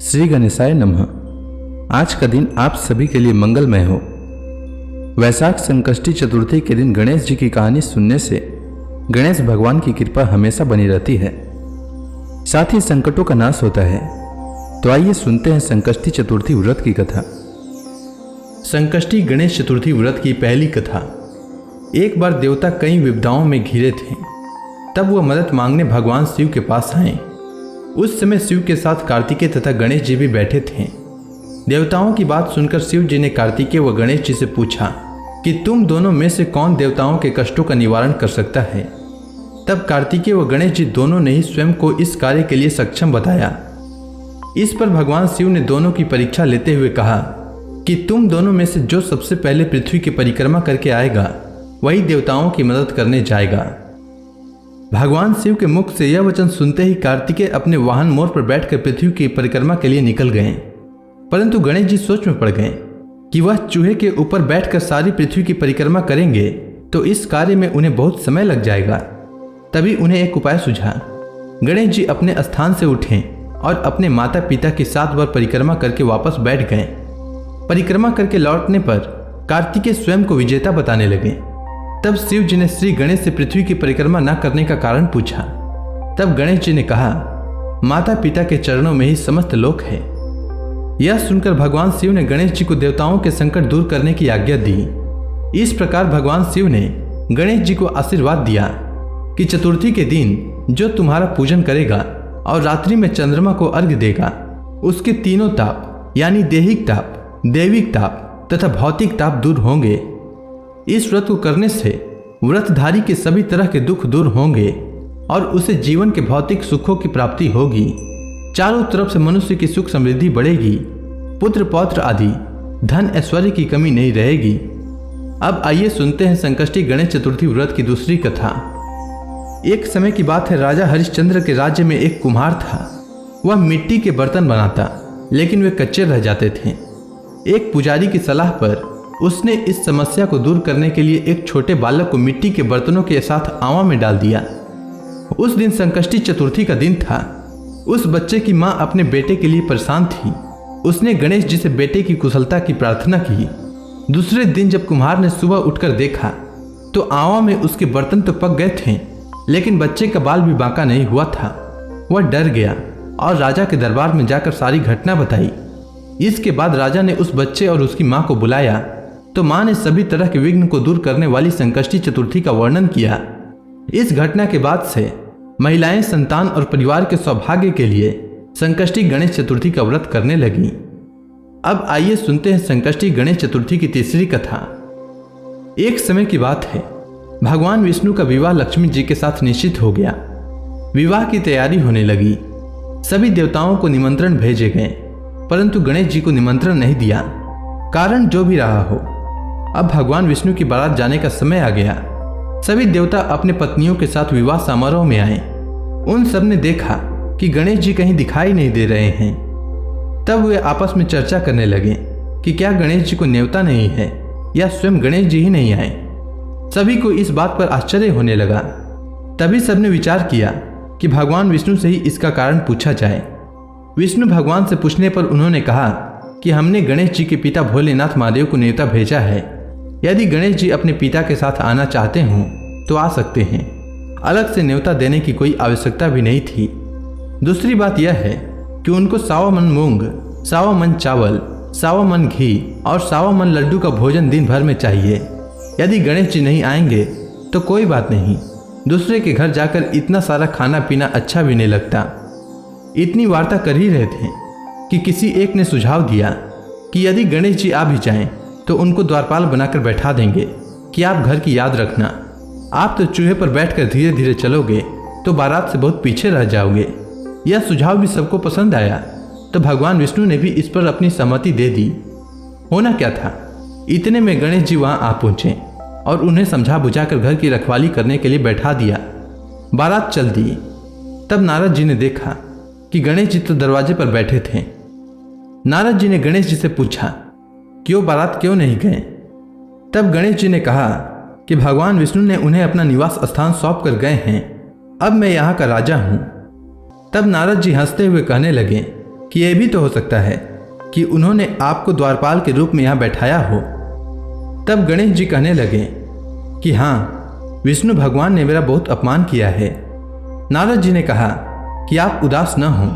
श्री गणेशाय नमः। आज का दिन आप सभी के लिए मंगलमय हो। वैशाख संकष्टी चतुर्थी के दिन गणेश जी की कहानी सुनने से गणेश भगवान की कृपा हमेशा बनी रहती है, साथ ही संकटों का नाश होता है। तो आइए सुनते हैं संकष्टी चतुर्थी व्रत की कथा। संकष्टी गणेश चतुर्थी व्रत की पहली कथा। एक बार देवता कई विपदाओं में घिरे थे, तब वह मदद मांगने भगवान शिव के पास आए। उस समय शिव के साथ कार्तिकेय तथा गणेश जी भी बैठे थे। देवताओं की बात सुनकर शिव जी ने कार्तिकेय व गणेश जी से पूछा कि तुम दोनों में से कौन देवताओं के कष्टों का निवारण कर सकता है। तब कार्तिकेय व गणेश जी दोनों ने ही स्वयं को इस कार्य के लिए सक्षम बताया। इस पर भगवान शिव ने दोनों की परीक्षा लेते हुए कहा कि तुम दोनों में से जो सबसे पहले पृथ्वी की परिक्रमा करके आएगा वही देवताओं की मदद करने जाएगा। भगवान शिव के मुख से यह वचन सुनते ही कार्तिकेय अपने वाहन मोर पर बैठकर पृथ्वी की परिक्रमा के लिए निकल गए। परंतु गणेश जी सोच में पड़ गए कि वह चूहे के ऊपर बैठकर सारी पृथ्वी की परिक्रमा करेंगे तो इस कार्य में उन्हें बहुत समय लग जाएगा। तभी उन्हें एक उपाय सूझा। गणेश जी अपने स्थान से उठे और अपने माता पिता की 7 बार परिक्रमा करके वापस बैठ गए। परिक्रमा करके लौटने पर कार्तिकेय स्वयं को विजेता बताने लगे। तब शिव जी ने श्री गणेश से पृथ्वी की परिक्रमा न करने का कारण पूछा। तब गणेश जी ने कहा, माता पिता के चरणों में ही समस्त लोक है। यह सुनकर भगवान शिव ने गणेश जी को देवताओं के संकट दूर करने की आज्ञा दी। इस प्रकार भगवान शिव ने गणेश जी को आशीर्वाद दिया कि चतुर्थी के दिन जो तुम्हारा पूजन करेगा और रात्रि में चंद्रमा को अर्घ्य देगा, उसके तीनों ताप यानी देहिक ताप, दैविक ताप तथा भौतिक ताप दूर होंगे। इस व्रत को करने से व्रतधारी के सभी तरह के दुख दूर होंगे और उसे जीवन के भौतिक सुखों की प्राप्ति होगी। चारों तरफ से मनुष्य की सुख समृद्धि बढ़ेगी, पुत्र पौत्र आदि धन ऐश्वर्य की कमी नहीं रहेगी। अब आइए सुनते हैं संकष्टी गणेश चतुर्थी व्रत की दूसरी कथा। एक समय की बात है, राजा हरिश्चंद्र के राज्य में एक कुम्हार था। वह मिट्टी के बर्तन बनाता, लेकिन वे कच्चे रह जाते थे। एक पुजारी की सलाह पर उसने इस समस्या को दूर करने के लिए एक छोटे बालक को मिट्टी के बर्तनों के साथ आवा में डाल दिया। उस दिन संकष्टी चतुर्थी का दिन था। उस बच्चे की मां अपने बेटे के लिए परेशान थी। उसने गणेश जी से बेटे की कुशलता की प्रार्थना की। दूसरे दिन जब कुम्हार ने सुबह उठकर देखा तो आवा में उसके बर्तन तो पक गए थे, लेकिन बच्चे का बाल भी बांका नहीं हुआ था। वह डर गया और राजा के दरबार में जाकर सारी घटना बताई। इसके बाद राजा ने उस बच्चे और उसकी मां को बुलाया तो मां ने सभी तरह के विघ्न को दूर करने वाली संकष्टी चतुर्थी का वर्णन किया। इस घटना के बाद से महिलाएं संतान और परिवार के सौभाग्य के लिए संकष्टी गणेश चतुर्थी का व्रत करने लगी। अब आइए सुनते हैं संकष्टी गणेश चतुर्थी की तीसरी कथा। एक समय की बात है, भगवान विष्णु का विवाह लक्ष्मी जी के साथ निश्चित हो गया। विवाह की तैयारी होने लगी। सभी देवताओं को निमंत्रण भेजे गए, परंतु गणेश जी को निमंत्रण नहीं दिया। कारण जो भी रहा हो, अब भगवान विष्णु की बारात जाने का समय आ गया। सभी देवता अपने पत्नियों के साथ विवाह समारोह में आए। उन सब ने देखा कि गणेश जी कहीं दिखाई नहीं दे रहे हैं। तब वे आपस में चर्चा करने लगे कि क्या गणेश जी को न्योता नहीं है या स्वयं गणेश जी ही नहीं आए। सभी को इस बात पर आश्चर्य होने लगा। तभी सबने विचार किया कि भगवान विष्णु से ही इसका कारण पूछा जाए। विष्णु भगवान से पूछने पर उन्होंने कहा कि हमने गणेश जी के पिता भोलेनाथ महादेव को न्योता भेजा है। यदि गणेश जी अपने पिता के साथ आना चाहते हों तो आ सकते हैं। अलग से न्योता देने की कोई आवश्यकता भी नहीं थी। दूसरी बात यह है कि उनको 100 मन मूंग, 100 मन चावल, 100 मन घी और 100 मन लड्डू का भोजन दिन भर में चाहिए। यदि गणेश जी नहीं आएंगे तो कोई बात नहीं, दूसरे के घर जाकर इतना सारा खाना पीना अच्छा भी नहीं लगता। इतनी वार्ता कर ही रहे थे कि किसी एक ने सुझाव दिया कि यदि गणेश जी आ भी जाएं तो उनको द्वारपाल बनाकर बैठा देंगे कि आप घर की याद रखना। आप तो चूहे पर बैठकर धीरे धीरे चलोगे तो बारात से बहुत पीछे रह जाओगे। यह सुझाव भी सबको पसंद आया, तो भगवान विष्णु ने भी इस पर अपनी सहमति दे दी। होना क्या था, इतने में गणेश जी वहां आ पहुंचे और उन्हें समझा बुझाकर घर की रखवाली करने के लिए बैठा दिया। बारात चल दी। तब नारद जी ने देखा कि गणेश जी तो दरवाजे पर बैठे थे। नारद जी ने गणेश जी से पूछा, क्यों बारात क्यों नहीं गए। तब गणेश जी ने कहा कि भगवान विष्णु ने उन्हें अपना निवास स्थान सौंप कर गए हैं। अब मैं यहाँ का राजा हूँ। तब नारद जी हंसते हुए कहने लगे कि यह भी तो हो सकता है कि उन्होंने आपको द्वारपाल के रूप में यहाँ बैठाया हो। तब गणेश जी कहने लगे कि हाँ, विष्णु भगवान ने मेरा बहुत अपमान किया है। नारद जी ने कहा कि आप उदास न हों,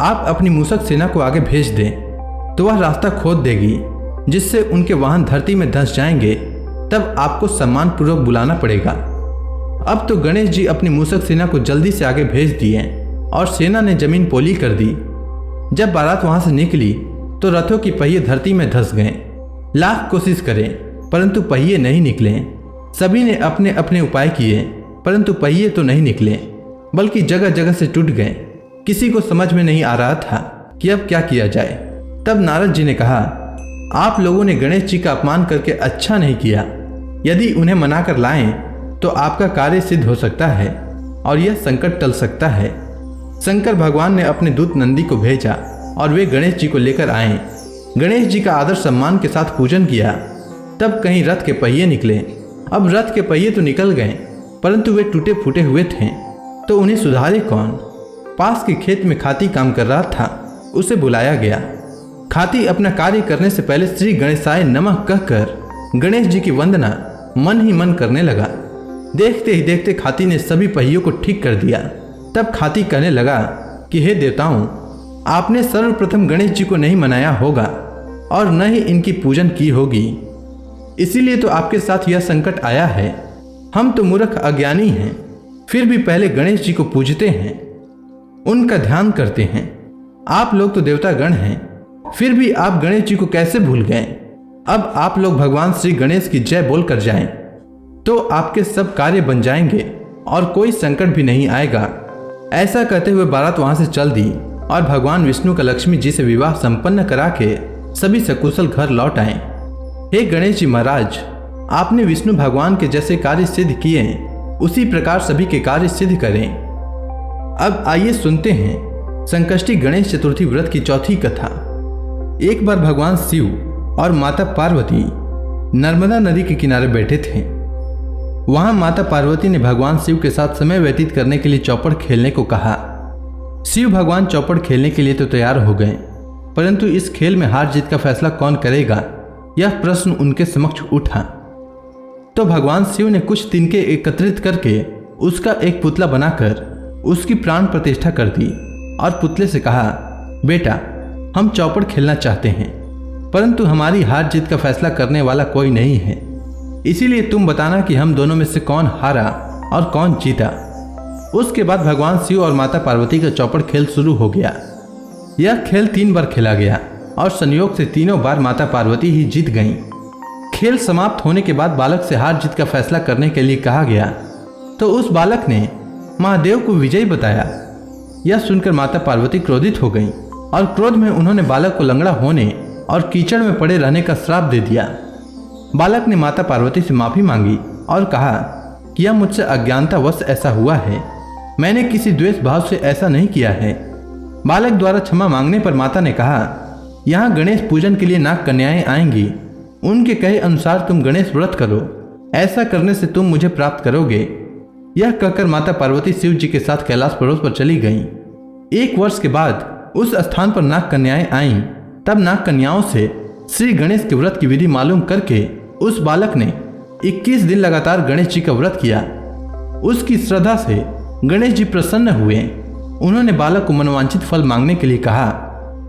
आप अपनी मूषक सेना को आगे भेज दें तो वह रास्ता खोद देगी, जिससे उनके वाहन धरती में धंस जाएंगे। तब आपको सम्मान पूर्वक बुलाना पड़ेगा। अब तो गणेश जी अपनी मूषक सेना को जल्दी से आगे भेज दिए और सेना ने जमीन पोली कर दी। जब बारात वहां से निकली तो रथों की पहिए धरती में धंस गए। लाख कोशिश करें परंतु पहिए नहीं निकले। सभी ने अपने अपने उपाय किए परंतु पहिए तो नहीं निकले, बल्कि जगह जगह से टूट गए। किसी को समझ में नहीं आ रहा था कि अब क्या किया जाए। तब नारद जी ने कहा, आप लोगों ने गणेश जी का अपमान करके अच्छा नहीं किया। यदि उन्हें मनाकर लाएं तो आपका कार्य सिद्ध हो सकता है और यह संकट टल सकता है। शंकर भगवान ने अपने दूत नंदी को भेजा और वे गणेश जी को लेकर आए। गणेश जी का आदर सम्मान के साथ पूजन किया। तब कहीं रथ के पहिए निकले। अब रथ के पहिए तो निकल गए परंतु वे टूटे फूटे हुए थे, तो उन्हें सुधारे कौन। पास के खेत में खाती काम कर रहा था, उसे बुलाया गया। खाती अपना कार्य करने से पहले श्री गणेशाय नमः कहकर गणेश जी की वंदना मन ही मन करने लगा। देखते ही देखते खाती ने सभी पहियों को ठीक कर दिया। तब खाती कहने लगा कि हे देवताओं, आपने सर्वप्रथम गणेश जी को नहीं मनाया होगा और न ही इनकी पूजन की होगी, इसीलिए तो आपके साथ यह संकट आया है। हम तो मूर्ख अज्ञानी हैं, फिर भी पहले गणेश जी को पूजते हैं, उनका ध्यान करते हैं। आप लोग तो देवता गण हैं, फिर भी आप गणेश जी को कैसे भूल गए। अब आप लोग भगवान श्री गणेश की जय बोल कर जाएं, तो आपके सब कार्य बन जाएंगे और कोई संकट भी नहीं आएगा। ऐसा कहते हुए बारात वहां से चल दी और भगवान विष्णु का लक्ष्मी जी से विवाह संपन्न करा के सभी सकुशल घर लौट आए। हे गणेश जी महाराज, आपने विष्णु भगवान के जैसे कार्य सिद्ध किए, उसी प्रकार सभी के कार्य सिद्ध करें। अब आइए सुनते हैं संकष्टी गणेश चतुर्थी व्रत की चौथी कथा। एक बार भगवान शिव और माता पार्वती नर्मदा नदी के किनारे बैठे थे। वहां माता पार्वती ने भगवान शिव के साथ समय व्यतीत करने के लिए चौपड़ खेलने को कहा। शिव भगवान चौपड़ खेलने के लिए तो तैयार हो गए, परंतु इस खेल में हार जीत का फैसला कौन करेगा, यह प्रश्न उनके समक्ष उठा। तो भगवान शिव ने कुछ तिनके एकत्रित करके उसका एक पुतला बनाकर उसकी प्राण प्रतिष्ठा कर दी और पुतले से कहा, बेटा, हम चौपड़ खेलना चाहते हैं, परंतु हमारी हार जीत का फैसला करने वाला कोई नहीं है, इसीलिए तुम बताना कि हम दोनों में से कौन हारा और कौन जीता। उसके बाद भगवान शिव और माता पार्वती का चौपड़ खेल शुरू हो गया। यह खेल 3 बार खेला गया और संयोग से तीनों बार माता पार्वती ही जीत गईं। खेल समाप्त होने के बाद बालक से हार जीत का फैसला करने के लिए कहा गया, तो उस बालक ने महादेव को विजयी बताया। यह सुनकर माता पार्वती क्रोधित हो गईं और क्रोध में उन्होंने बालक को लंगड़ा होने और कीचड़ में पड़े रहने का श्राप दे दिया। बालक ने माता पार्वती से माफी मांगी और कहा कि यह मुझसे अज्ञानतावश ऐसा हुआ है, मैंने किसी द्वेष भाव से ऐसा नहीं किया है। बालक द्वारा क्षमा मांगने पर माता ने कहा, यहाँ गणेश पूजन के लिए नाग कन्याएं आएंगी, उनके कहे अनुसार तुम गणेश व्रत करो, ऐसा करने से तुम मुझे प्राप्त करोगे। यह कहकर माता पार्वती शिव जी के साथ कैलाश पर्वत पर चली गईं। 1 वर्ष के बाद उस स्थान पर नाग कन्याएं आईं। तब नाग कन्याओं से श्री गणेश के व्रत की विधि मालूम करके उस बालक ने 21 दिन लगातार गणेश जी का व्रत किया। उसकी श्रद्धा से गणेश जी प्रसन्न हुए। उन्होंने बालक को मनोवांछित फल मांगने के लिए कहा।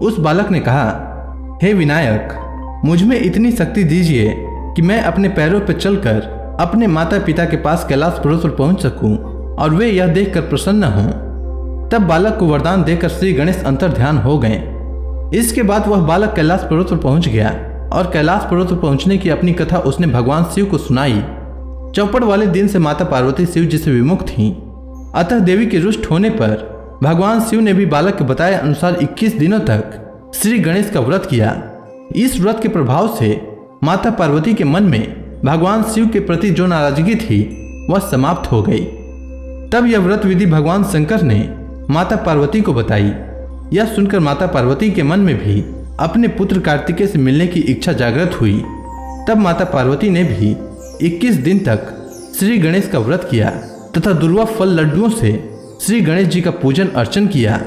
उस बालक ने कहा, हे विनायक, मुझ में इतनी शक्ति दीजिए कि मैं अपने पैरों पर चलकर अपने माता पिता के पास कैलाश पर्वत पर पहुंच सकूं और वे यह देखकर प्रसन्न हों। तब बालक को वरदान देकर श्री गणेश अंतर्ध्यान हो गए। इसके बाद वह बालक कैलाश पर्वत पर पहुंच गया और कैलाश पर्वत पर पहुंचने की अपनी कथा उसने भगवान शिव को सुनाई। चौपड़ वाले दिन से माता पार्वती शिव जी से विमुख थीं, अतः देवी के रुष्ट होने पर भगवान शिव ने भी बालक के बताए अनुसार 21 दिनों तक श्री गणेश का व्रत किया। इस व्रत के प्रभाव से माता पार्वती के मन में भगवान शिव के प्रति जो नाराजगी थी वह समाप्त हो गई। तब यह व्रत विधि भगवान शंकर ने माता पार्वती को बताई। यह सुनकर माता पार्वती के मन में भी अपने पुत्र कार्तिकेय से मिलने की इच्छा जागृत हुई। तब माता पार्वती ने भी 21 दिन तक श्री गणेश का व्रत किया तथा दुर्वा फल लड्डुओं से श्री गणेश जी का पूजन अर्चन किया।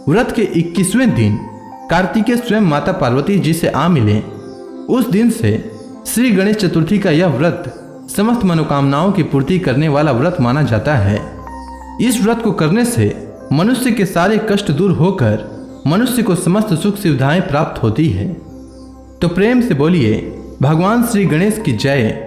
व्रत के 21वें दिन कार्तिकेय स्वयं माता पार्वती जी से आ मिले। उस दिन से श्री गणेश चतुर्थी का यह व्रत समस्त मनोकामनाओं की पूर्ति करने वाला व्रत माना जाता है। इस व्रत को करने से मनुष्य के सारे कष्ट दूर होकर मनुष्य को समस्त सुख सुविधाएं प्राप्त होती है। तो प्रेम से बोलिए भगवान श्री गणेश की जय।